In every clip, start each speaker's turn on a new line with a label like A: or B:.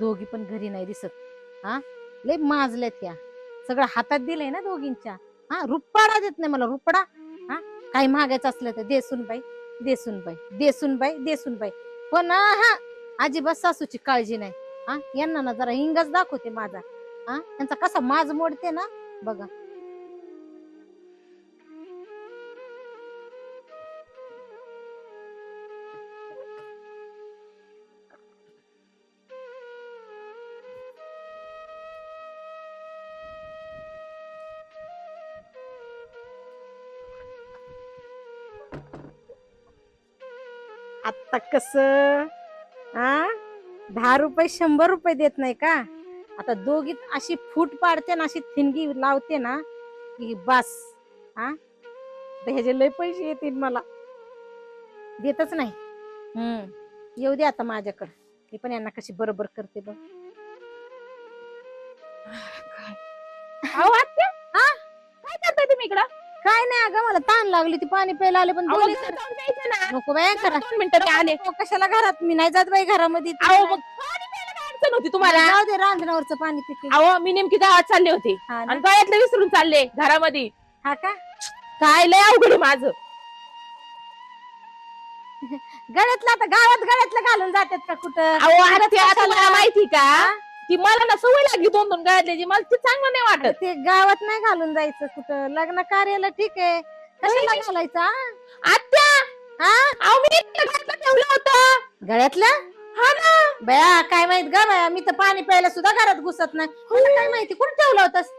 A: दोघी पण घरी नाही दिसत. हा, लय माजल्यात त्या. सगळं हातात दिलंय ना दोघींच्या. हा, रुपडा देत नाही मला, रुपडा. हा, काही मागायचं असलं तर देसून बाई, देसून बाई, देसून बाई, देसून बाई. पण हा, अजिबात सासूची काळजी नाही. हा, यांना ना जरा हिंगच दाखवते माझा. हा, त्यांचा कसा माज मोडते ना बघा. आता कस, हा, 10 रुपये 100 रुपये देत नाही का? आता दोघीत अशी फूट पाडते ना, अशी थिणगी लावते ना की बस. हा, तर ह्याचे लय पैसे येतील मला. देतच नाही. येऊ दे आता माझ्याकडे. मी पण यांना कशी बरोबर करते बघ.
B: अहो आत्या,
A: हा,
B: काय करताय तुम्ही इकडं?
A: काय नाही अगं, मला ताण लागली, ती पाणी प्यायला आले पण
B: अहो,
A: दोन्ही
B: घरात जाऊन द्यायचं ना.
A: नको बाय करा.
B: 2 मिनिटं मी आले.
A: कशाला घरात, मी नाही जात बाई घरामध्ये.
B: अहो मग पाणी प्यायला काय अडचण होती तुम्हाला?
A: जाऊ दे, रांजणावरचं पाणी पिते.
B: अहो मी नेमकी गावात चालले होते
A: हा ना?
B: आणि गळ्यातलं विसरून चालले घरामध्ये.
A: हा का?
B: काय लय अवघड आहे माझं.
A: गळ्यातलं आता गावात गळ्यातलं घालून जातात का कुठं?
B: अहो
A: घरात
B: आत्या,
A: कशाला?
B: तुम्हाला माहिती का, ती मला ना सवय लागली 2-2 गळ्यातल्याची. मला ती चांगलं नाही वाटत.
A: ते गावात नाही घालून जायचं कुठं, लग्न कार्याला ठीक आहे, कशाला घालायचा?
B: आत्या,
A: हा,
B: अहो मी इथलं घरातलं ठेवलं होतं.
A: गळ्यातल्या?
B: हा ना.
A: बया काय माहित ग बया, मी तर पाणी प्यायला सुद्धा घरात घुसत नाही. मला काय माहिती कुठे ठेवलं होतस?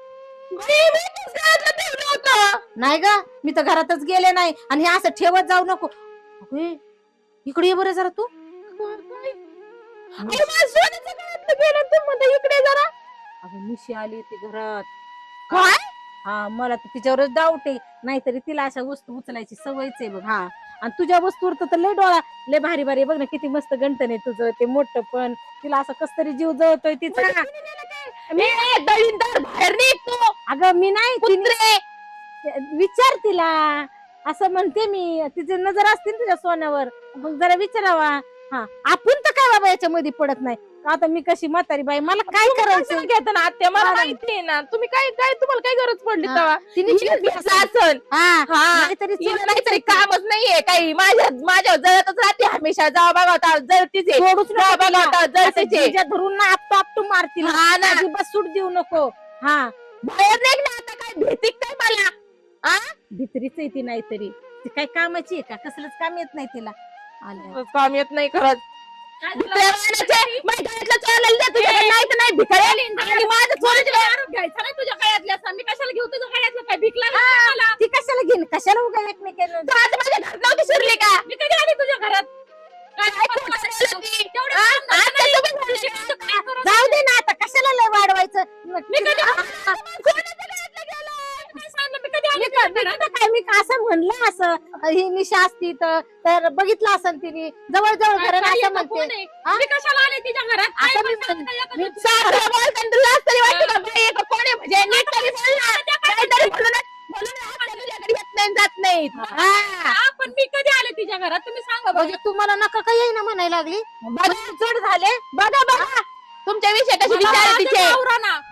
B: मी इथंच घरातलं ठेवलं होतं.
A: नाही ग, मी तर घरातच गेले नाही. आणि हे असं ठेवत जाऊ नको. अगं, इकडे ये बरं जरा तू.
B: अहो, माझं सोन्याचं गळ्यातलं गेलं, तुम्ही म्हणता इकडे जरा.
A: अगं मिशी आली होती घरात.
B: काय?
A: हा, मला तर तिच्यावरच डाऊट आहे. नाहीतरी तिला अशा वस्तू उचलायची सवयच आहे बघ. हा, आणि तुझ्या वस्तूवर तर लय डोळा, लय भारी भारी बघ ना, किती मस्त गंठन आहे तुझं, ते मोठं पण. तिला असं कस तरी जीव जळतोय तिचा.
B: मी दळींदर बाहेर निघतो.
A: अगं मी नाही,
B: कुत्रे.
A: विचार तिला. असं म्हणते मी, तिची नजर असते ना तुझ्या सोन्यावर, मग जरा विचारावा. हा, आपण तर काय बाबा याच्यामध्ये पडत नाही. आता मी कशी म्हातारी बाई, मला काय करायचं?
B: घेता ना आत्या, मला
A: हा.
B: माहिती आहे ना. तुम्ही काय काय तुम्हाला काय गरज पडली
A: हा.
B: तेव्हा?
A: तिने
B: हिने घेतला असेल.
A: हा,
B: हा.
A: नाहीतरी
B: हिला नाहीतरी कामच नाहीये काही. माझ्या जळतच राहते हमेशा. जावा बघा होता जळतीच आहे.
A: सोडूच नको
B: जावा बघा
A: तिला.
B: होता
A: आता
B: जळतीच आहे.
A: जिजा धरून ना आपटू आपटू मारतील.
B: हा ना.
A: अजिबात सूट देऊ नको. हा,
B: बाहेर नाही ना आता, काय भीती काय मला? आ?
A: भित्रीच आहे ती. नाहीतरी ती काय कामाची आहे का? कसलंच काम येत नाही तिला. आल्या
B: काम येत नाही खरंच. माझ्या गळ्यातलं चोरलेलं दे तुझ्याकडे, नाही तर नाही भिकारी. आणि माझं चोरायचं आरोप घ्यायचा नाही तुझ्या गळ्यातल्या. मी कशाला घेऊ तुझ्या गळ्यातलं? काय भीक लागली मला?
A: ती कशाला घेईन? कशाला उगा एकमेकांना?
B: तू आता माझ्या घरात नव्हती शिरली का? मी कधी आली तुझ्या घरात?
A: जाऊ दे ना आता, कशाला लय वाढवायचं? मी असं म्हणलं, असं ही निशा असती तर बघितलं असं तिने जवळ घर असं म्हणते. हा?
B: मी कशाला आले तिच्या घरात?
A: आता मी
B: सारं बोलताना तुला लाज तरी वाटते का? बाई, एक कोण आहे म्हणजे? नीट तरी बोल ना. काहीतरी म्हणून आपण तुझ्याकडे येत नाही, जात नाहीत.
A: हा,
B: पण मी कधी आले तिच्या घरात? तुम्ही सांगा बघ.
A: म्हणजे तुम्हाला नका काही येईना म्हणायला लागली.
B: बघा, जड झाले. बघा बघा तुमच्या विषय कशी विचार तिचे.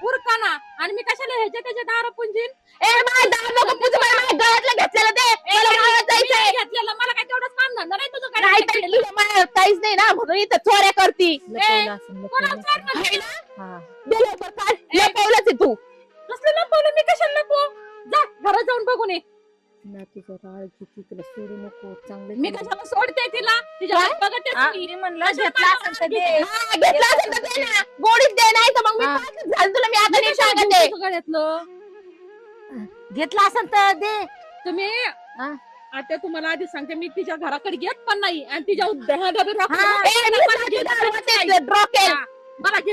B: उरकाना. आणि मी कशाला ह्याच्या त्याच्या दार पुंजीन? ए माझ्या दार नको पुंजू, मला माझ्या गळ्यातलं घेतलेलं दे. मला गावात जायचंय. घेतलेलं मला काय तेवढंच काम धंदा नाही तुझं काय? तुझं मला काहीच नाही ना, म्हणून इथं चोऱ्या करती.
A: लपवलं असेल, लपवलं असेल. हा.
B: लपवलंच आहे तू. कसलं लपवलं? मी कशाला लपवू? जा घरात जाऊन बघून ये.
A: ना तुझं राळ किती, तुला सोडू नको. चांगलं
B: मी कशाला सोडते तिला? तिच्या बघतेच मी.
A: मी म्हणलं घेतला असेल तर दे.
B: हा, घेतला असेल तर दे ना. गोडीत दे, नाही तर मग मी
A: हा.
B: पाहतच झालं तुला. मी आता नाही सांगते.
A: घेतला असेल तर दे.
B: तुम्ही
A: हा.
B: आता तुम्हाला आधी सांगते, मी तिच्या घराकडे येत पण नाही आणि तिच्या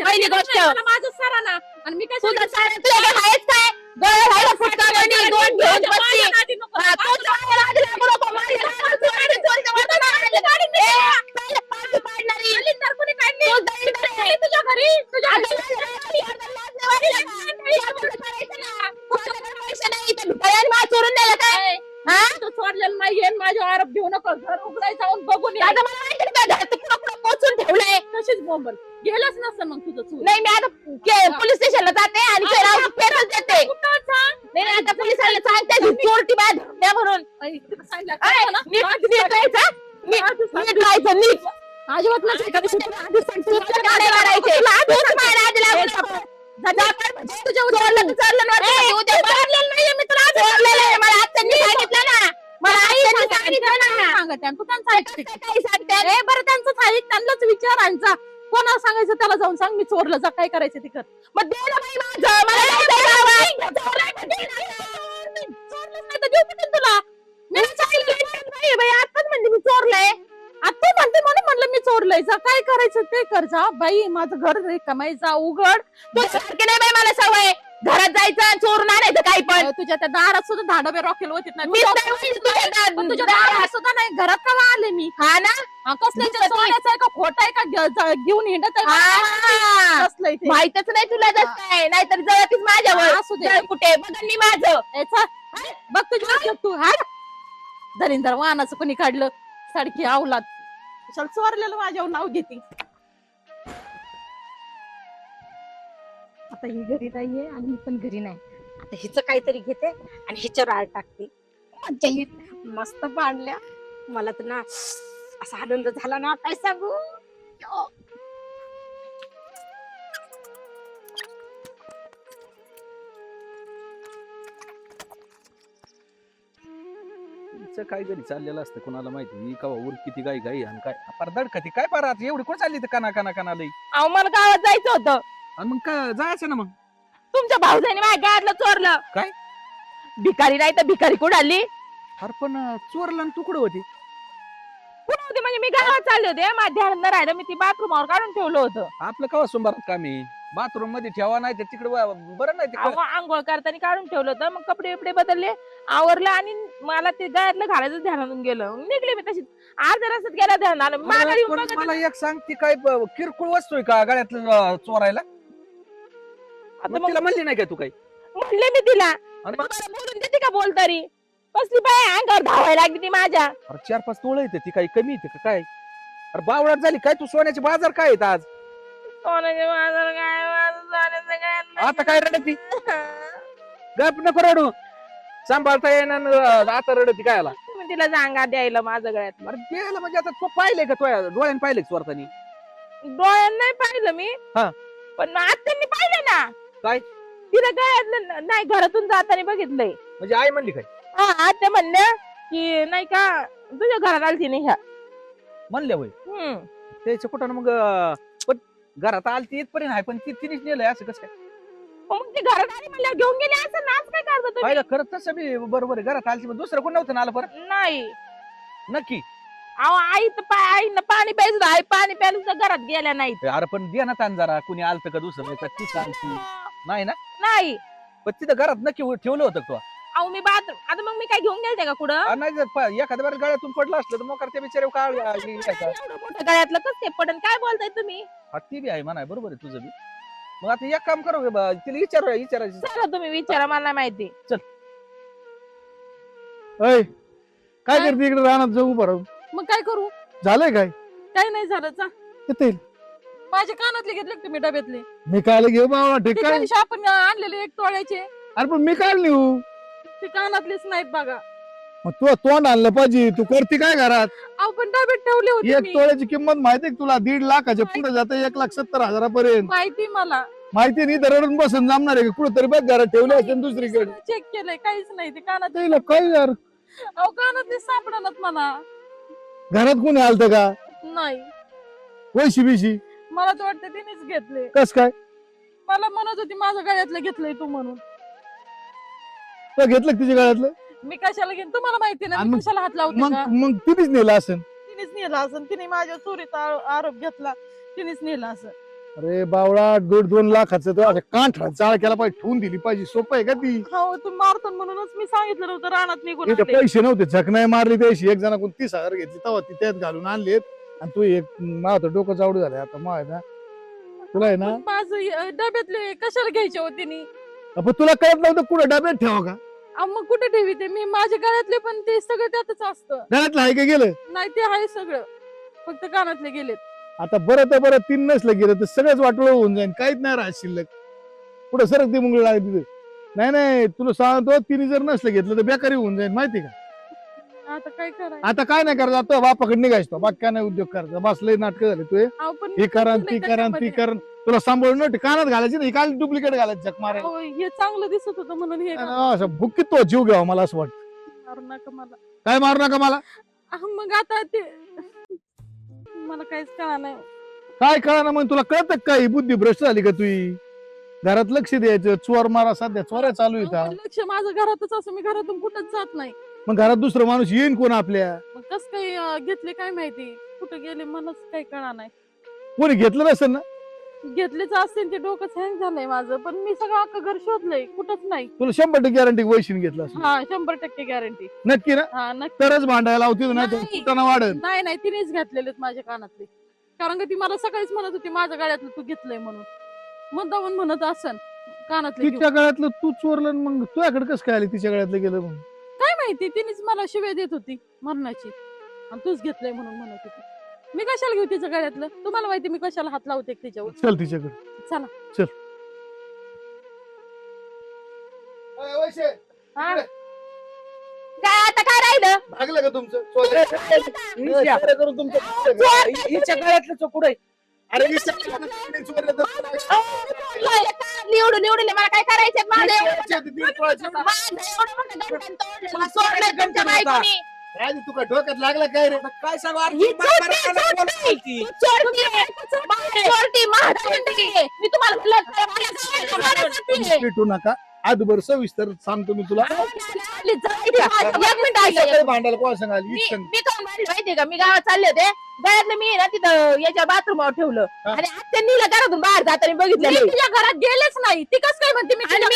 B: पहिली गोष्ट माझं सारा ना. आणि मी काय तुझं सारा तुला काय आहेच काय? गळा राहिला फुटका बनी, दोन घेऊन बसली. हा, तो चांगला आधी लागू नको. माझ्या घरावर चोरीने चोरीचं वाटण आणलं. पहिले पाठी पाडणारी. तू दळींदर आहे. तुझ्या घरी तुझ्या पैसे नाही तर भिकाऱ्याने मला चोरून नेलं काय? हा, तू सोडलेलं नाहीये. माझ्या आरोप घेऊ नको. घर उघडायचं जाऊन बघून ये. आता मला माहिती आहे का घरात कुठं कुठं पोचून ठेवलंय. अशीच बोंबल गेलंच नसतं मग तुझं चूल. नाही मी आता पोलीस स्टेशनला जाते आणि पेपर देते. नाही नाही, आता पोलिसांना सांगते ही चोरटी बाहेर धरल्या म्हणून. नीट राहायचं नीट.
A: अजिबात नसेल का दिसत? आधीच सांगते.
B: तुझं गाणे मारायचे. तूच मारायला आधी लागू नको. तुझ्या उचललं नाहीये मी तुला चोरलेलं आहे. मला आत्यांनी सांगितलं ना. मला आत्यांनी सांगितलं ना.
A: तू त्यांचा ऐकते.
B: काही सांगते
A: बरं त्यांचं ऐक, त्यांनाच विचार आणचा. कोणाला सांगायचं त्याला जाऊन सांग मी चोरलं, जा काय करायचं ते कर.
B: मग दे ना बाई माझं. मला जायचंय गावात.
A: चोरलंच नाही तर देऊ कुठून तुला?
B: मी सांगितलं नाही बाई, आताच म्हणजे मी चोरलंय.
A: आता तू म्हणते म्हणून म्हणलं मी चोरलंय, जा काय करायचं ते कर. जा बाई, माझं घर रिकामं, जा उघड.
B: तू सारखे नाही बाई मला सवय. घरात जायचं चोरून आणायचं काही पण.
A: तुझ्या त्या दारात सुद्धा धाडबे रॉकेल होतीत नाही.
B: मी नाही होईल तुझ्या
A: पण तुझ्या दारात सुद्धा नाही, घरात का आले मी?
B: हा ना.
A: कसलं सोन्याचं आहे का खोटं आहे का घेऊन हिंडत आहे?
B: हा.
A: कसलंय ते?
B: माहितच नाही तुला जस काय, नाहीतर जळतीस माझ्यावर.
A: असू दे.
B: जळ कुठे बघ मी माझं.
A: बघ तुझी तू हा दरिंदर वाहनाचं कोणी काढलं सडकी आवलात. चल चोरलेलं माझ्यावर नाव घेते. आता ही घरी नाहीये आणि मी पण घरी नाही. आता हिचं काहीतरी घेते आणि हिच्यावर आळ टाकते. मज्जा येईल. मस्त बांधल्या मला तर ना, असा आनंद झाला ना काय सांगू.
C: काय घरी चाललेलं असतं कोणाला माहिती. मी का उर किती गाई गाई आणि काय परदड खाती काय पारात एवढी कोण चालली तर काना काना काना लई.
B: अहो मला गावात जायचं होतं.
C: आणि मग काय जायचं ना मग.
B: तुमच्या भाऊजाईने माझ्या गावातलं चोरलं.
C: काय?
B: भिकारी नाही तर भिकारी कुठं आली?
C: अरे पण चोरला आणि तू कुठं होती?
B: कुठं होते म्हणजे मी गावात चालले होते. माझ्या ध्यानात न राहिलं, मी ती बाथरूमवर काढून ठेवलं होतं.
C: आपलं कवा सोमवारात कामी बाथरूम मध्ये ठेवा नाही तर तिकडे बरं नाही
B: अहो,
C: तिकडे.
B: आंघोळ करताना काढून ठेवलं होतं. मग कपडे बिपडे बदलले, आवरलं आणि मला ते गावातलं घालायचं ध्यानातून गेलं. मग निघले मी तशीच. अर्ध्या रस्त्यात गेला ध्यान आलं. माघारी
C: अरे
B: येऊन
C: पण
B: बघत
C: मला एक सांग, ती काय किरकोळ वस्तू आहे का गळ्यातलं चोरायला?
B: आता
C: मग
B: मग
C: तिला म्हणली नाही काय तू काही?
B: म्हणले मी तिला.
C: आणि मग
B: मला बोलून देते का बोल तरी? कसली बाय अंगावर धावायला लागली ती माझ्या.
C: अरे 4-5 तोळ येते ती काही कमी येते का काय? अरे बावळाट झाली काय तू? सोन्याचे बाजार काय आहेत आज?
B: सोन्याचे बाजार काय, माझं सोन्याचं काय?
C: आता काय रडती? गप नको रडू. सांभाळता येणार आता रडती काय आला?
B: तुम्ही तिला सांगा द्यायला माझं गळ्यात.
C: अरे द्यायला म्हणजे आता तू पाहिलंय का? तुझ्या डोळ्याने पाहिलंय का चोरतानी?
B: डोळ्यानं नाही पाहिलं मी,
C: हा.
B: पण आत्यांनी पाहिलं ना.
C: काय?
B: तिला गळ्यातलं नाही, घरातून जाताना बघितलंय.
C: म्हणजे आई म्हणली काय?
B: हा, आत्या म्हणल्या की नाही का तुझ्या घरात आलती नाही ह्या.
C: म्हणल्या होय. त्याच्या कुठं मग पण घरात आलती इथपर्यंत आहे, पण ती तिनेच नेलंय असं कसं काय?
B: मग ती घरात आली म्हणल्या घेऊन गेली असं नाच काय करतो तुम्ही?
C: पाहिलं खरं तसं बी बरोबर आहे. घरात आलती पण दुसरं कोण नव्हतं ना आलं परत?
B: नाही.
C: नक्की.
B: अहो आई तर आईनं पाणी प्यायचं, आई पाणी प्यायला सुद्धा घरात गेल्या नाहीत.
C: अरे पण दे ना ताण जरा. कुणी आलतं का दुसरं? नाही तर ती सांगती नाही ना.
B: नाही.
C: पण तिथं घरात नक्की ठेवलं होतं का तू?
B: अहो मी बाथरूम आता मग मी काय घेऊन गेलते का कुठं?
C: नाही जर एखाद्या वेळेस गळ्यातून पडलं असलं तर मग त्या बिचारे काय
B: एवढं मोठं गळ्यातलं कसं ते पडन? काय बोलताय तुम्ही?
C: ती बी आहे म्हणा, बरोबर आहे तुझं बी. मग आता एक काम करू तिला विचारायचं.
B: चला तुम्ही विचारा, मला नाही माहिती.
D: अय काय करते इकडे रानात जाऊ बरं?
A: मग काय करू?
D: झालंय काय?
A: काही नाही झालं. चा
D: येतील
A: माझे कानातले घेतले का तुम्ही डब्यातले?
D: मी काय घेऊ बाबा? ठीक
A: ते
D: काय?
A: दिवशी आपण आणलेले 1 तोळ्याचे,
D: अरे पण मी काय नेऊ?
A: ते कानातलेच नाहीत बघा.
D: मग तू तोंड आणलं पाहिजे. तू करते काय घरात?
A: आपण डब्यात ठेवले होते
D: 1
A: मी.
D: तोळ्याची किंमत माहितीये का तुला? 1.5 लाखाच्या पुढे जाते 1,70,000
A: माहिती मला.
D: माहिती नाही तर रडून बसून जमणार आहे का? कुठं तरी बघ घरात ठेवले असेल दुसरीकडे.
A: चेक केलंय, काहीच नाही. ते कानात
D: त्याला काय यार,
A: अहो कानातले सापडणार मला.
D: घरात कोणी आलत का?
A: नाही,
D: वैशी बिशी
A: मला तर वाटतं तिनेच घेतले.
D: कस काय?
A: मला म्हणत होती माझं गळ्यातलं घेतलंय तू म्हणून.
D: तो घेतलं का तिच्या गळ्यातलं?
A: मी कशाला घेईन तुम्हाला माहिती ना.
D: आणि
A: मी
D: मग-
A: कशाला हात लावते
D: मग
A: का?
D: मग तिनेच नेलं असेल.
A: तिनेच नेला असं. तिने माझ्या चोरीचा आरोप घेतला. तिनेच नेला असं.
D: अरे बावळा 1.5-2 लाखाचं तर असं कांठा चाळ केला पाहिजे, ठेवून दिली पाहिजे. सोपं आहे का ती?
A: हो तुम्ही मारतो म्हणूनच मी सांगितलं नव्हतं रानात निघून
D: इथे
A: आले.
D: पैसे नव्हते, झक नाही मारली त्याशी. एक जणाकडून 30,000 घेतली तेव्हा ती त्यात घालून आणलेत. आणि तू एक माझं डोकं चावडू झालंय आता. मग ना तुला आहे ना,
A: पण माझं डब्यातले कशाला घ्यायचे होते नी?
D: आपण तुला कळत नव्हतं कुठं डब्यात ठेवा का?
A: अहो, मग कुठे ठेवी ते? मी माझ्या गळ्यातले पण ते सगळं त्यातच असतं.
D: घरातलं आहे का गेलं?
A: नाही ते आहे सगळं, फक्त कानातले गेलेत.
D: आता बरं तर बरं 3 नसलं गेलं तर सगळंच वाटोळ होऊन जाईल, काहीच नाही राहत शिल्लक. पुढे सरक ती मुंगळी लागली तिथे. नाही तुला सांगतो, तिने जर नसलं घेतलं तर बेकारी होऊन जाईल, माहिती का?
B: आता काय करायचं?
D: आता काय नाही करायचं, आता बापाकडे निघायचं, बाकी काय नाही उद्योग करायचा. बस लय नाटक झाले तुझे,
B: अहो, पण
D: हे
B: मी
D: करा
B: चुकले
D: ती करा ती
B: त्याच्यामध्ये.
D: करा. तुला सांभाळून नव्हती कानात घालायची नाही, काल डुप्लिकेट घालायची जग मारायला.
B: अहो, हे चांगलं दिसत होतं म्हणून हे
D: असं भुकीत तो जीव घ्यावा मला असं वाटतं.
B: मारू नका मला.
D: काय मारू नका मला,
B: मग आता ते मला काहीच कळणार नाही.
D: काय कळा मग तुला कळत काय? बुद्धी भ्रष्ट झाली का तुझी? घरात लक्ष द्यायचं, चोर मारा, सध्या चोऱ्या चालू
B: अहो,
D: येतात.
B: पण लक्ष माझं घरातच असं, मी घरातून कुठंच जात नाही.
D: मग घरात दुसरं माणूस येईन कोण आपल्या?
B: मग कस काही घेतले काय माहिती, कुठं गेले मलाच काही कळणार नाही.
D: कोणी घेतलं नसेल ना?
B: घेतलेच असतील, ते डोकंच हँग झालंय माझं. पण मी सगळं अख्खं घर शोधलंय, कुठंच नाही.
D: तुला 100% गॅरंटी वैशीन घेतलं असेल.
B: हा 100% गॅरंटी.
D: नक्की ना?
B: हा नक्की.
D: तरच भांडायला होती ना,
B: नाही.
D: कुठं वाढत.
B: नाही तिनेच घातलेले माझ्या कानातले. कारण का ती मला सकाळीच म्हणत होती माझ्या गाड्यातलं तू घेतलंय म्हणून. मुद्दामून म्हणत असन कानातले घेऊ.
D: तिच्या गळ्यातलं तू चोरलं आणि मग तुझ्याकडे कसं काय आली तिच्या गळ्यातलं गेलं मग?
B: काय माहिती, तिनेच मला शिव्या देत होती मरणाची, आणि तूच घेतलंय म्हणून म्हणत होती. मी कशाला घेऊ तिच्या गळ्यातलं? तुम्हाला माहिती मी कशाला हात लावते तिच्यावर.
D: चल तिच्याकडे.
B: चला.
D: चल.
B: हा. काय आता काय राहिलं?
D: भागलं का तुमचं? करून तुमचं
C: हिच्या गळ्यातलं चोर आहे.
D: अरे
B: निवडून निवडले मला काय करायचंय? माझं सोडलं तुमच्या बायकोनी.
D: राजू तुका डोक्यात लागला काय रे?
C: काय सांगू
B: ही चोरटी, चोरटी, महाराष्ट्री. मी तुम्हाला
D: भेटू नका. आजभर सविस्तर सांगतो मी तुला.
B: मी
D: भांडायला कोण सांगाल?
B: काय म्हणले माहितीये का, मी गावात चालले होते, गळ्यातलं मी ना तिथं याच्या बाथरूमवर ठेवलं, आणि त्यांनी घरातून बाहेर जाताना बघितलं. तुझ्या घरात गेलेच नाही, ती कसं काय म्हणते? मी हिला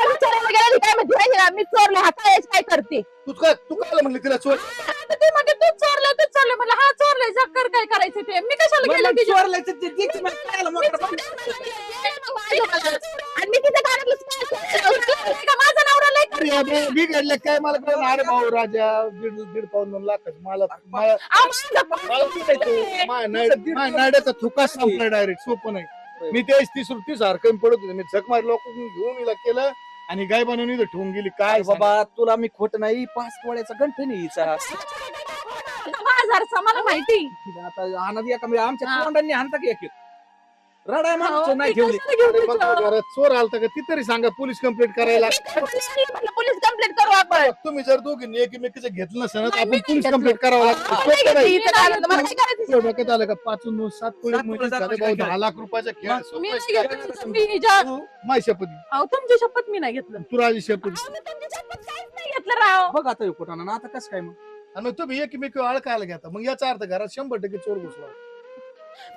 B: विचारायला गेले, काय म्हणते माहिती का, मी चोरलं, हा काय करते?
D: तू काय म्हणली तिला चोर?
B: आता ते म्हणते तूच चोरलं म्हणलं हा चोरलंय, जक्कर काय करायचं ते? मी कशाला गेले तिच्या? आणि मी तिच्या घरातलं माझा नवरा लय
D: बिघडलं काय मला कळलं. अरे भाऊ राजा, 1.5 पाऊण 2 लाख मला नाड्याचा थुका संपला डायरेक्ट. सोपं नाही. मी तेच 30,000 कमी पडत होते. मी झक मार लोक घेऊन हिला केलं आणि गाय बनवून इथं ठेवून गेली. काय
C: बाबा तुला मी खोट नाही, 5 तोळ्याचा गंठन आहे हिचा.
B: बाजारचा मला माहिती.
C: आता आनंद एका म्हणजे आमच्या तोंडांनी हाणता की एक रडाय माणूस
B: अहो,
C: नाही
B: मी
C: ठेवली.
B: कशाला घेऊ
D: अरे बघ,
B: तिच्यावर?
D: घरात चोर आलता का ती तरी सांगा, पोलीस कंप्लेंट करायला.
B: म्हणलं पोलीस कंप्लेंट करू आपण.
D: तुम्ही जर दोघींनी एकमेकीचं घेतलं नसेल ना तर
B: नाही,
D: आपण
B: मी
D: पोलीस
B: घेतलं.
D: कंप्लेंट करावं लागतं.
B: नाही
D: सोपं नाही.
B: घेतली, इथं आलं तर मला काय करायचं?
D: एवढं डोक्यात आलं का 5 9 7 कोळी
C: 7
D: म्हणजे
C: कोळी
D: झाले भाऊ 10 लाख रुपयाचा खेळ.
B: मी
D: सोपं
B: नाही
D: आहे.
B: घेतलं. मी हिच्या-
D: तू माय शपथ
B: अहो, तुमची शपथ मी नाही घेतलं.
D: तू राजी शपथ.
B: अहो, मी तुमची शपथ काहीच नाही घेतलं राव.
C: बघ आता खोटाना आता कसं काय मग?
D: आणि मग तुम्ही एकमेकी अडकायला घेता, मग याचा अर्थ घरात 100% चोर घुसला.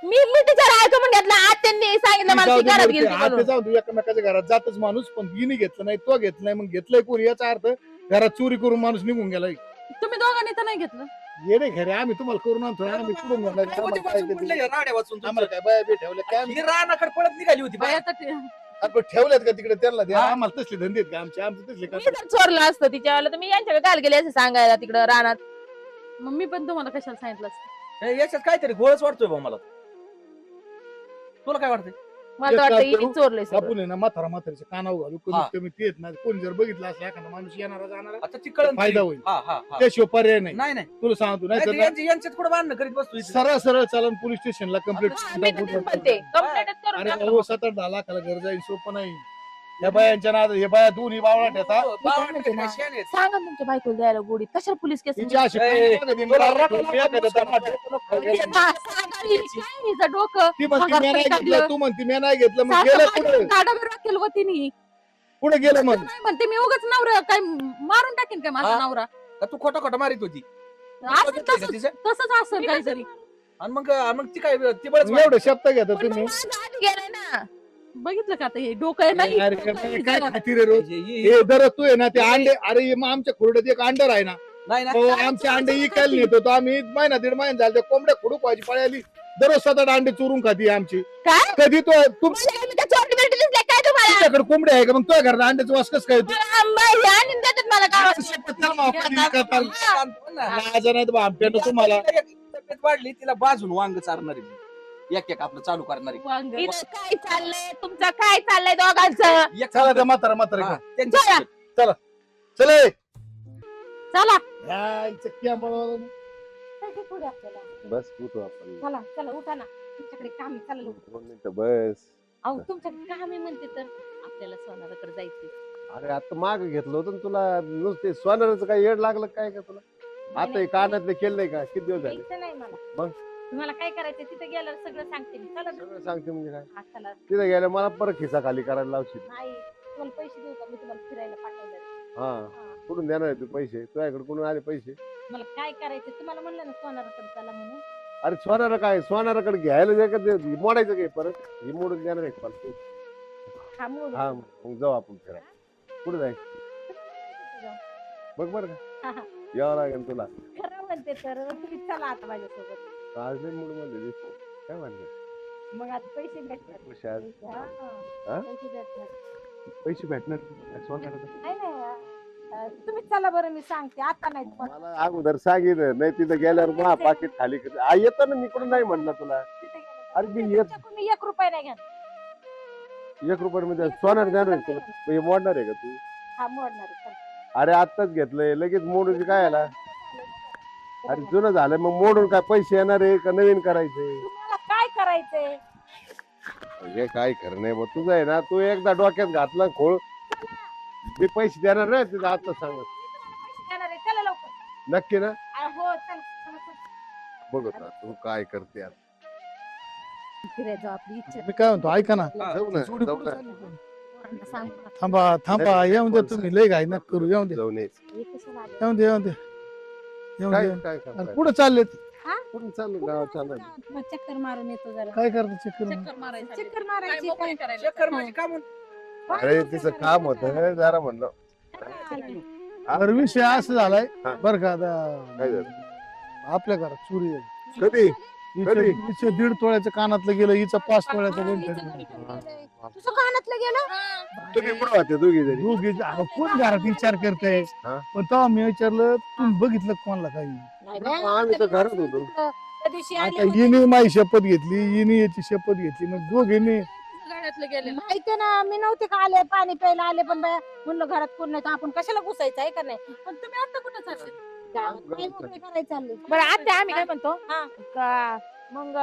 B: मी तिच्या राहायचं म्हणून घेतलं. आज त्यांनी सांगितलं मला ती घरात गेली म्हणून.
D: जाऊन तू एकामेकाच्या घरात जातच माणूस, पण हिने घेतलं नाही, तो घेतलं नाही, मग घेतलंय कोणी? याचा अर्थ घरात चोरी करून माणूस निघून गेलाय.
B: तुम्ही दोघांनी तर नाही घेतलं.
D: ये रे घरी आम्ही तुम्हाला करून आणतो. आम्ही कुठून घेणार?
C: काय होती
D: आम्हाला
C: वाचून
D: काय
C: म्हणलं
D: ते-
C: हे राड्या वाचून तुमचं?
D: आम्हाला काय बाया बी ठेवल्या काय?
C: ही रानाकडे पळत निघाली होती
B: बाई,
C: बाया.
B: आता ते-
D: आपण ठेवल्यात का तिकडे? त्यांना द्या.
C: हा.
D: आम्हाला तसले धंदे आहेत का आमचे? आमचे तसले का?
B: मी जर चोरलं असतं तिच्यावाला तर मी यांच्याकडे काल गेले असं सांगायला तिकडं रानात. मग मी पण तुम्हाला कशाला सांगितलं असतं?
C: हे याच्यात काहीतरी घोळच वाटतोय बा मला. तुला काय वाटतंय?
B: मला तर वाटतं हिने चोरलंय सगळं.
D: आपण आहे ना म्हाताऱ्याच्या कानावर घालू,
C: हा.
D: कमीत कमी तेच ना. कोणी जर बघितलं असलं एखादा माणूस येणारा जाणारा,
C: आता ती कळण
D: फायदा होईल.
C: हा हा हा.
D: त्याशिवाय पर्याय नाही.
C: नाही नाही
D: तुला सांगतो नाही
C: नाहीतर
D: तर
C: यांच्यात कुठं बांधणं करीत बसतो इथे.
D: सरळ सरळ चालन पोलीस स्टेशनला कंप्लीट.
B: हा, मी तर तेच म्हणते. कंप्लेंटच करून
D: अरे
B: टाका.
D: भाऊ 7-10 लाखाला घर जाईल, सोपं नाही. या बायांच्या नाद, हे बाया दोन्ही बावळाट येतात.
C: हो, बावळट काय काय शेण आहेत.
B: सांगा तुमच्या बायकोला द्यायला गोडीत. कशाला पोलीस केस
D: तिची अशी
C: ए,
D: कधी
B: हिचं डोकं
D: ती म्हणती
B: पगार
D: मी नाही
B: टाकलं.
D: घेतलं, तू म्हणती मी नाही घेतलं, मग
B: सासू
D: गेलं
B: माझी
D: पुढे
B: गाडावर केलं होती नी.
D: पुढे गेलं मग.
B: नाही म्हणते मी उगाच नवरा काय मारून टाकेन काय माझा
C: हा?
B: नवरा.
C: का तू खोटा खोटा मारित होती
B: असं
C: बघितलंय का
B: तसंच
C: तिचं?
B: तसंच असेल काहीतरी.
C: आणि मग ती काय ती बळच
D: एवढं शब्द घेता
B: पण
D: तुम्ही.
B: मग माझा हात गेलाय ना. बघितलं का आता हे डोकं आहे नाही.
D: अरे काय खाती रे रोज? हे दर तू आहे ना ते अंडे, अरे हे मग आमच्या खुर्ड्यात एक अंडर आहे ना,
C: नाही ना
D: हो, आमचे अंडे इकायला नेत होतो आम्ही. महिना 1.5 महिना झाले, कोंबड्या खुडूक व्हायची पाळी आली. दररोज 7-8 अंडे चोरून खाती आमची.
B: काय?
D: कधी तो
B: म्हणजे मी काय चोरटी बिरटी दिसले काय तुम्हाला?
D: तुमच्याकडे कोंबड्या आहे का? मग तुझ्या घरात अंड्याचं वास कसं काय?
B: मला आंबा हे आणून देतात मला गावात.
D: चल मग आपण विकत आणू. लाजा नाही तर बा आमच्यानं तुम्हाला.
C: तब्येत वाढली तिला बाजून वांग चारणार आहे. एक एक आपलं चालू करणार आहे.
B: इथं काय चाललंय तुमचं, काय चाललंय दोघांचं?
C: एक
D: चला त्या म्हातारा म्हातारा
C: हा,
D: घेऊन.
C: त्यांच्या-
D: चले
A: चला
D: या, इथं कॅम्प बनवला.
A: चला, पुढे आपल्याला.
E: बस उठू आपण
A: चला चला उठा ना, तुमच्याकडे काम आहे, चला लवकर.
E: 2 मिनिटं बस.
A: अहो तुमच्याकडे काम आहे म्हणते तर आपल्याला सोनाराकडे जायचंय.
E: अरे आता माग घेतलं होतं ना तुला, नुसते सोनाराचं काय येड लागलं काय का तुला? आता हे कानातले केलंय का? किती दिवस झाले?
A: यायचं नाही मला.
E: मग?
A: तुम्हाला काय करायचं तिथे गेल्यावर सगळं सांगते मी. चला
E: सगळं सांगते म्हणजे काय?
A: हा, चला.
E: तिथे गेल्या मला परत खिसा खाली करायला लावशील.
A: नाही तुम्हाला पैसे देऊ का, मी तुम्हाला फिरायला पाठवलं.
E: हा कुठून देणार आहे तू पैसे? तुझ्याकडे कुठून आले पैसे?
A: मला काय करायचं तुम्हाला म्हणलं ना सोनाराकडे चला म्हणून.
E: अरे सोनारा काय, सोनाराकडे घ्यायला जाय का ते मोडायचं काय परत? ही मोडून देणार आहे का मला?
A: हा मोड.
E: हा मग जाऊ आपण फिरायला. कुठे जाय बघ बरं का,
A: हा, हा.
E: यावं लागेल तुला.
A: खरं म्हणते तर तुम्ही चला आता माझ्यासोबत.
E: आज मूड मध्ये दिसतो काय म्हणते?
A: मग आता पैसे भेटतात.
E: हुशार.
A: हा,
E: हा?
A: पैसे भेटतात.
E: पैसे भेटणार सोनाराचं?
A: नाही नाही तुम्ही चला बरं, मी सांगते आता नाही तुम्हाला.
E: मला अगोदर सांगितलं नाही, तिथं गेल्यावर मला पाकिट खाली कर. येतो ना मी, कुठून नाही म्हणलं तुला.
A: तिथे गेलं.
E: अरे मी येत
A: तुमच्याकडून मी 1 रुपया नाही घेणार.
E: 1 रुपयामध्ये सोनार देणार आहे तुला? मग हे मोडणार आहे का तू?
A: हा मोडणार आहे, चला.
E: अरे आत्ताच घेतलंय लगेच मोडून काय आला? अरे जुनं झालं मग मोडून काय पैसे येणार आहे का नवीन करायचंय?
A: तुम्हाला काय करायचंय?
E: हे काय खरं नाही मग तुझं आहे ना, तू एकदा डोक्यात घातला खोळ, मी पैसे देणार नाही तिथं आता सांगत.
A: पैसे देणार आहे, चला लवकर.
E: नक्की ना?
A: हो चल चला, चला.
E: बघत ना तू काय करते आता.
A: फिरायचं आपली इच्छा.
D: मी काय म्हणतो ऐका ना,
C: हा.
E: जाऊ ना
D: जोडी
E: जाऊ
D: कुठं
E: ना
D: चालली पण?
A: पोरांना सांगू नका.
D: थांबा थांबा, येऊन द्या तुम्ही, लय घाई नका करू, येऊन द्या,
E: जाऊन ये.
A: हे कशाला आले?
D: येऊन द्या, येऊन द्या, येऊन
E: काय
D: द्या.
E: काय
D: अरे
E: करताय?
D: कुठं चाललेत?
E: कुठून चालू गावात चालू?
A: मग चक्कर मारून येतो जरा.
D: काय करता चक्कर?
B: चक्कर मारायची.
A: चक्कर मारायची
B: काय
A: काय?
C: चक्कर म्हणजे का म्हणून?
E: अरे तिचं काम होतं जरा म्हणलं.
D: अरे विषय असं झालाय
E: हा.
D: बर का,
E: काय झालं?
D: आता आपल्या घरात चोरी झाली.
E: कधी?
D: हिचं
E: कधी?
D: हिचं 1.5 तोळ्याचं कानातलं गेलं, हिचं 5 तोळ्याचं गेलं.
A: तुझं कानातलं गेलं?
E: तुम्ही कुठं होते दोघी जरी?
D: दोघी अहो, कोण घरात विचार करताय?
E: हा.
D: पण तेव्हा मी विचारलं, तुम्ही बघितलं का कोणाला काही?
A: नाही
E: मग
A: बा,
E: आम्ही तर घरात होतो.
A: त्या दिवशी आले
D: आता
A: होते.
D: हिने माझी शपथ घेतली, हिने याची शपथ घेतली, मग दोघींनी
B: गाड्यातलं गेले ना.
A: माहिती ना, मी नव्हते का आले पाणी प्यायला आले, पण बाया म्हणलं घरात कोण नाही तर आपण कशाला घुसायचं आहे का नाही.
B: पण तुम्ही आता कुठं चालले?
A: गावात काय मोकळे करायला चालले.
B: बरं आता आम्ही काय म्हणतो
A: हा.
B: का मग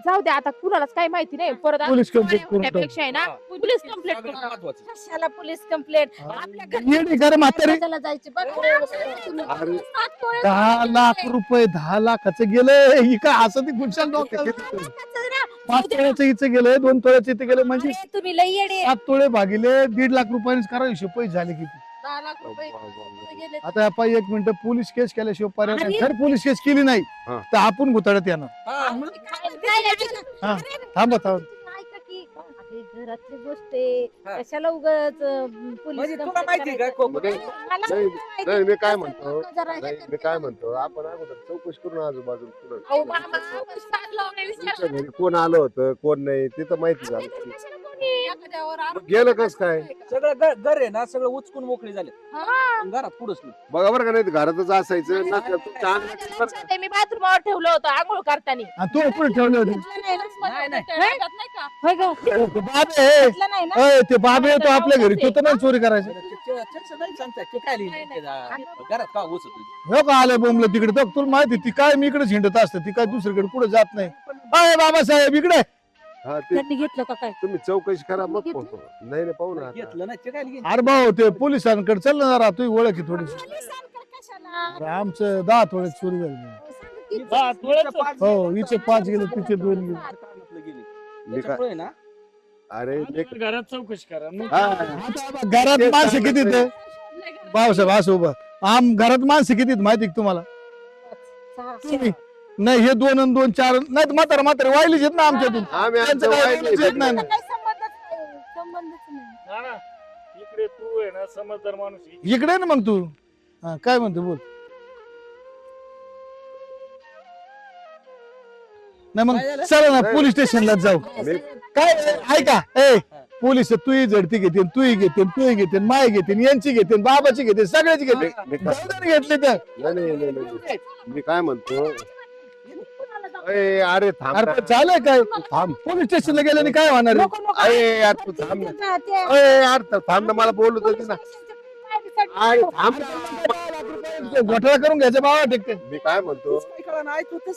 B: जाऊ द्या आता, कुणालाच काही माहिती नाही. परत
D: पोलीस कंप्लेंट करून टाक.
B: त्यापेक्षा आहे ना पोलीस कंप्लेंट
C: सगळ्यात
B: करू.
C: महत्वाचं.
A: कशाला पोलीस कंप्लेंट? आपल्या घरी
D: येडे का रे म्हातारे?
A: कशाला जायची बघ.
E: अरे
A: 7 तोळे
D: 10 लाख रुपये, 10 लाखाचं गेलं. ही काय असं ती गुलशान डोक्यात.
A: लाखाचं ना.
D: 5 तोळ्याचं हिचं गेलं, 2 तोळ्याचं इथं गेलं, म्हणजे
A: अरे, तुम्ही लई येडे.
D: 7 तोळे भागिले 1.5 लाख रुपयांनीच करा, हिशोब पैसे झाले किती?
B: 10 लाख रुपये गेले.
D: आता आपण 1 मिनिट, पोलीस केस केल्याशिवाय पर्याय नाही.
A: अरे.
D: जर पोलीस केस केली नाही
E: हा.
D: तर आपण घुताळत येणार.
C: हा, मग
A: नाही, नाही,
D: हा.
A: अरे,
D: थांबा थांबा.
A: तुम्ही ऐका की, अरे, घरातली गोष्ट आहे.
C: हा.
A: कशाला उगाच पोलीस
C: म्हणजे तुला
A: कंप्लेंट
C: माहिती आहे का
A: करायचं?
C: कोण-
A: मला
E: नाही,
A: माहिती.
E: नाही, मी काय म्हणतो?
A: जरा हे
E: नाही
A: करते.
E: मी काय म्हणतो, आपण अगोदर चौकशी करून आजूबाजूला
B: अहो,
E: पुढं.
B: मामा, चाललो नाही
E: तुमच्या
B: विचार.
E: घरी कोण आलं होतं कोण नाही तिथं माहिती झालं.
A: कशाला कोणी?
B: एखाद्यावर आरोप
E: गेलं कस काय?
C: सगळं घर आहे ना, सगळं उचकून मोकळे झाले.
B: हा.
C: पण घरात पुढंच नाही.
E: बघा बरं का, नाही तर घरातच असायचं नसलं तुमच्या अंगणात बरं का.
B: ते मी बाथरूमवर ठेवलं होतं आंघोळ करताना.
D: आणि तू कुठे ठेवले होते?
A: घेतलं नाही ना?
C: नाही, नाही.
B: नाही का?
A: होय गं?
D: ते बाबे आहे.
A: घेतलं नाही ना?
D: अय, ते बाबे येतो आपल्या घरी, तू तर नाही चोरी करायचं.
C: चर्चा नाही सांगताय ते काय लिहिलं घरात का उचल तुझी.
D: हो का आलं बोंबलं तिकडे, तर तुला माहिती ती काय मी इकडेच हिंडत असते, ती काय दुसरीकडे कुठे जात नाही. अय बाबासाहेब इकडे.
E: हा ते
A: त्यांनी घेतलं का काय?
E: तुम्ही चौकशी करा मग फोन. नाही नाही पाहू ना आता.
C: घेतलं नाही ते काय लिहिलं.
D: अरे भाऊ ते पोलिसांकडे चल ना जरा, तू ओळखी थोडीशी.
A: पोलिसांकडे कशाला?
D: अरे आमचं 10 तोळे चोरी झाली.
A: सांग की
D: हो, हिचे 5 गेले, तिचे 2 गेले.
C: कानातलं गेले.
E: मी काय
C: त्याच्यामुळे ना
E: अरे ते
F: घरात चौकशी करा मग
E: हा.
D: आता घरात माणसं किती आहेत? भाऊसाहेब असं उभं घरात माणसं किती आहेत माहिती का तुम्हाला?
A: सहा.
D: तुम्ही नाही, हे 2 आणि 2 4 नाही तर म्हातारे वाहिलीच आहेत ना आमच्यातून.
E: आम्ही
D: त्यांचं
E: आमचं
D: काय
E: वाहिलं
D: येत नाही ना.
A: काही संबंधच नाही. संबंधच नाही.
F: ना ना, इकडे तू आहे ना समजदार माणूस आहे.
D: इकडे आहे ना मग तू. हा, काय म्हणतो बोल. नाही
C: काय
D: मग
C: झालं?
D: चला ना पोलीस स्टेशनला जाऊ.
E: मी-
D: काय ऐका, पोलीस तुही झडती घेते, तुही घेते, माय घेते, यांची घेते, बाबाची घेते, सगळ्याची घेते.
E: मी काय-
D: दोन घेतले तर
E: नाही, नाही, नाही, नाही. मी काय म्हणतो,
A: कुणाला जाऊ?
E: अरे थांब
D: अरे
E: ना.
D: पण झालंय काय
E: थांब
D: पोलीस स्टेशनला गेल्याने काय होणार आहे?
A: नको नको
E: अरे यार तू थांब ना. यार थांब ना मला बोलू दे ना. अरे थांब ना.
D: घोटाळा करून घ्यायचा बाबा टेकते
E: मी काय म्हणतो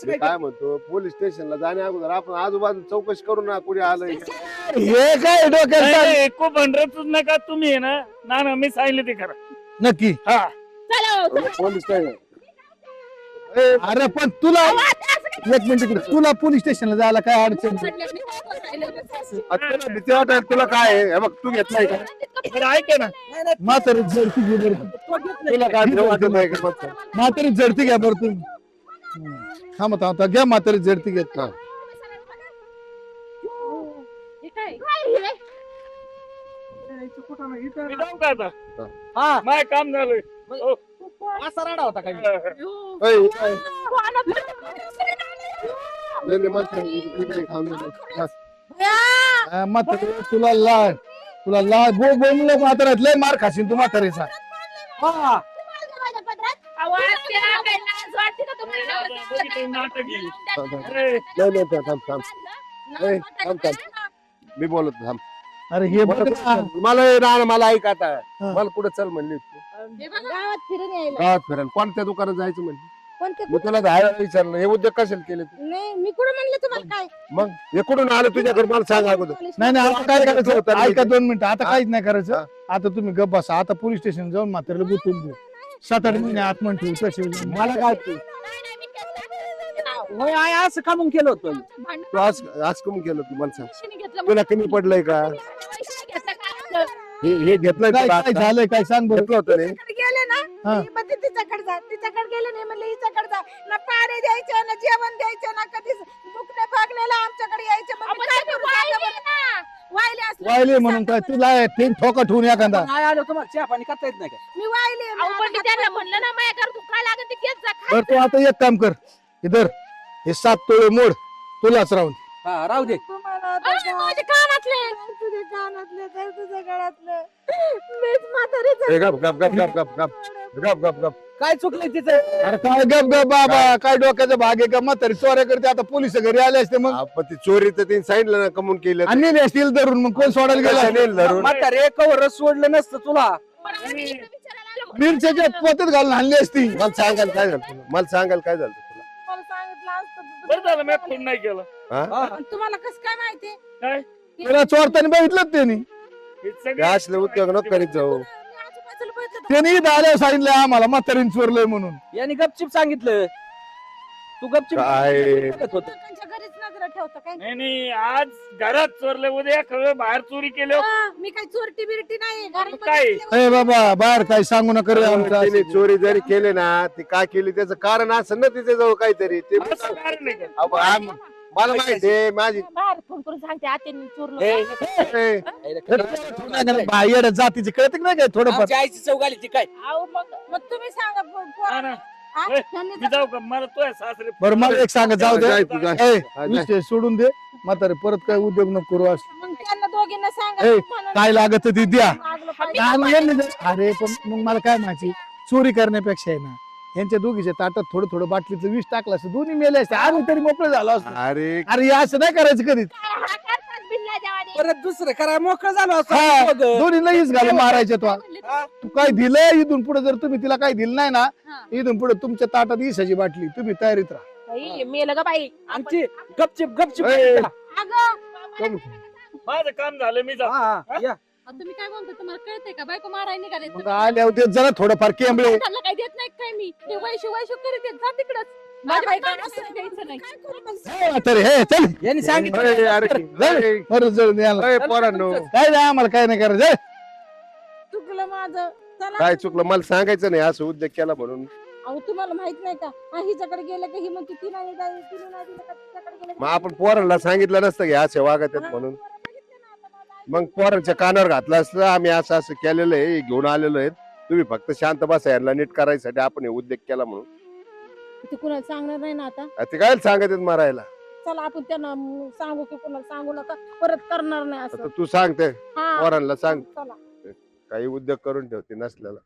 E: मी काय म्हणतो पोलीस स्टेशनला जाण्या अगोदर आपण आजूबाजू चौकशी करू ना कुणी आलंय का?
D: हे काय डोक्यात
F: नाही,
D: चाललंय?
F: नाही, एको भंडरातच नका तुम्ही आहे ना मी सांगितलं ते खरं
D: नक्की
F: हा
B: चला
E: पोलीस स्टेशन
D: अरे पण तुला एक मिनिट इकडे. तुला पोलीस स्टेशनला जायला काय अडचण
E: भीती वाटायला तुला काय आहे? हे बघ तू घेतलाय का
F: बरं ऐका ना
D: म्हातारी झडती घे बरं.
E: तुला काय भीती वाटत नाही का मग?
D: म्हातारी झडती घ्या बरं तुम्ही थांबा थांबा घ्या म्हातारी झडती घेत
E: हा.
F: मी जाऊ का आता माय काम झालंय हो.
C: असा राडा होता काय
E: ओय, ओय. नाही, नाही, मला सांग, इकडे थांब ना. हा.
D: म्हातारी तुला लाज बोललो म्हाताऱ्यात लय मार खाशील तू म्हातारीचा
F: नाटक आहे.
E: थांब, थांब.
F: अरे,
E: नाही नाही थांब थांब ए, थांब, थांब. मी बोलत थांब
D: अरे हे बघ ना.
E: मला ऐक आता
D: हा.
E: मला कुठं चल म्हणली तू
A: गावात फिरून यायला
E: गावात फिरायला कोणत्या दुकानात जायचं म्हणली
A: कोणते
E: मी तुला दहा वेळा विचारलं हे उद्योग कशाला केले तू
A: नाही मी कुठं म्हणलं तुम्हाला काय
E: मग हे कुठून आलं तुझ्याकडे मला सांग अगोदर
D: नाही नाही आता काय करायचं
E: होतं ना
D: ऐका
E: इथे.
D: 2 मिनिटं आता
E: हा.
D: काहीच नाही करायचं
E: हा.
D: आता तुम्ही गप बसा आता पोलीस स्टेशन जाऊन म्हाताऱ्याला गुंतवून देऊ 7-8 महिने आत्मन ठेवू तसे
E: मला काय तू
C: होय आहे असं का मग केलं होतं
E: तू आज कमी केलं तू मला सांग तुला कमी पडलंय का हे घेतलंय
D: काय
E: तुला
D: काय
E: आता?
D: झालंय काय सांग बरं
E: घेतलं होतं रे
A: गेले ना
D: हा.
A: मी म्हणते तिच्याकडे जा तिच्याकडे गेले नाही म्हणलं हिच्याकडे जा ना पाणी द्यायचं ना जेवण द्यायचं ना कधी दुखणे भागण्याला आमच्याकडे यायचं मग मी काय करू सांगा बरं? वाहिले असले
D: वाहिले म्हणून काय तुला तीन ठोका ठेवून एखादा
C: नाही आलो तुम्हाला चहा पाणी करता येत नाही का
A: मी वाहिले मी आता
B: त्यांना म्हणलं ना माझ्याकडे तू काय लागत ते घेत जा
D: बरं तू आता एक काम कर इधर हे 7 तोळे मोड तुलाच राहून
C: हा राहू दे
A: तुम्हाला आता
B: अरे, माझे कानातले.
A: काय तुझ्या कानातले काय तुझ्या गळ्यातलं मीच म्हातारीचं
E: ए, गप गप गप गप गप गप गप गप गप
C: काय चुकलंय तिचं
D: अरे काय गप गप बाबा काय डोक्याचा भाग आहे का म्हातारी चोऱ्या करते आता पोलिस घरी आले असते मग
E: आपण ती चोरी तर तिने सांगितलं ना कमून केलं
D: आणि नेले असतील धरून मग कोण सोडायला गेला
E: कशा नेलं धरून
C: म्हातारे कवर सोडलं नसतं तुला
D: मिरच्याच्या पोत्यात घालून आणली असती
E: मला सांगायला काय झालं तुला? मला सांगायला काय झालं तुला
A: मला सांगितलं असतं
F: बरं झालं मी फोन नाही केला
E: हा?
A: पण तुम्हाला कसं काय माहिती
F: काय
D: त्याला चोरताना बघितलं त्यांनी
F: हे
E: हे
F: सगळे
E: असले उद्योग नको करीत जाऊ
A: मी आजूबाजूला बघितलं तर
D: त्यांनी इथं आल्यावर सांगितलं आम्हाला म्हातारीन चोरलंय म्हणून
C: यांनी गपचिप सांगितलं तू गपचिप
E: काय?
C: सांगत होतं.
A: लोकांच्या घरीच नजर ठेवतं काय
F: नाही आज घरात चोरले उद्या खरं बाहेर चोरी केलं
A: मी काय चोरटी बिरटी नाही
F: काय?
D: अरे बाबा बाहेर काय सांगू नका रे आमचं
E: तिने
D: असं.
E: चोरी जरी केली ना ती का केली त्याचं कारण असं ना तिच्या जवळ काहीतरी ते
F: असं कारण नाही का?
E: अहो, मला माहिती आहे माझी
B: बाहेर फोन करून सांगते आत्याने चोरलं
C: ए,
E: ए,
D: बाहेर जातीची कळत नाही काय थोडंफार
C: आमच्या आईची चौघाली ती काय
A: अहो मग तुम्ही सांगा
F: हा ना.
A: हा?
F: ए,
A: त्यांनी
F: मी जाऊ का मला तो सासरे
D: बरं मला एक सांगा जाऊ दे
E: जाय तू, जाय.
D: ए,
E: जाय.
D: विषय सोडून दे म्हातारे परत काय उद्योग नको करू असं
A: मग त्यांना दोघींना सांगा
D: ए,
A: म्हणून
D: काय लागत ती द्या
A: लागलं पाहिजे.
D: काय मग यांनी अरे पण मग मला काय माहिती चोरी करण्यापेक्षा आहे ना यांच्या दोघीच्या ताटात थोडं थोडं बाटलीचं विष टाकलं असतं दोन्ही मेले असते आम्ही तरी मोकळे झालो असतो
E: अरे
D: अरे हे असं नाही करायचं कधीच
B: हा करतात बिल्ला जवानी.
C: परत दुसरं करा मोकळं झालं असतं
D: हा,
C: आम्ही दोघं.
D: दोन्ही लगेच घालून मारायचे तो
C: हा.
D: तू काय दिलं इथून पुढे जर तुम्ही तिला काय दिलं नाही ना
B: हा.
D: इथून पुढे तुमच्या ताटात इसाची बाटली तुम्ही तयारीत राहा
B: बाई, मेलं ग बाई
C: आमची गपचिप गपचिप
E: ए.
A: अगं
F: माझं काम झालं मी जाऊ
C: हा, या.
B: तुम्ही काय म्हणता तुम्हाला कळतंय का बायको मारायला निघाले
D: मग आल्या होते जरा थोडंफार केंबळे
B: काय देत नाही काय मी ते वैशू वैशू करीत येत जा तिकडच माझ्या बायकोला असं द्यायचं नाही
D: तरी हे चल
C: यांनी सांगितलं
E: अरे, अरे, अरे,
D: बरं जळून यायला
E: अरे, पोरांनो
D: काय नाही आम्हाला काय नाही करायचं हे.
A: चुकलं माझं चला
E: काय चुकलं मला सांगायचं नाही असं उद्योग केला म्हणून
A: अहो तुम्हाला माहित नाही का हा हिच्याकडे गेलं का ही म्हणते ती नाही जाईल, तिने नाही दिलं का तिच्याकडे गेलं
E: मग
A: का?
E: आपण पोरांना सांगितलं नसतं की असे वागत आहेत म्हणून मग पोरांच्या कानावर घातलं असतं आम्ही असं असं केलेलं आहे हे घेऊन आलेलो आहे तुम्ही फक्त शांत बसा यांना नीट करायसाठी आपण हे उद्योग केला म्हणून
A: ते कुणाला सांगणार नाही ना आता
E: ते काय सांगत आहेत मारायला
A: चला आपण त्यांना सांगू की कुणाला सांगू नका परत करणार नाही
E: आता
A: असं
E: तू सांगते
A: हा
E: पोरांना सांग
A: चला
E: काही उद्योग करून ठेवते नसल्याला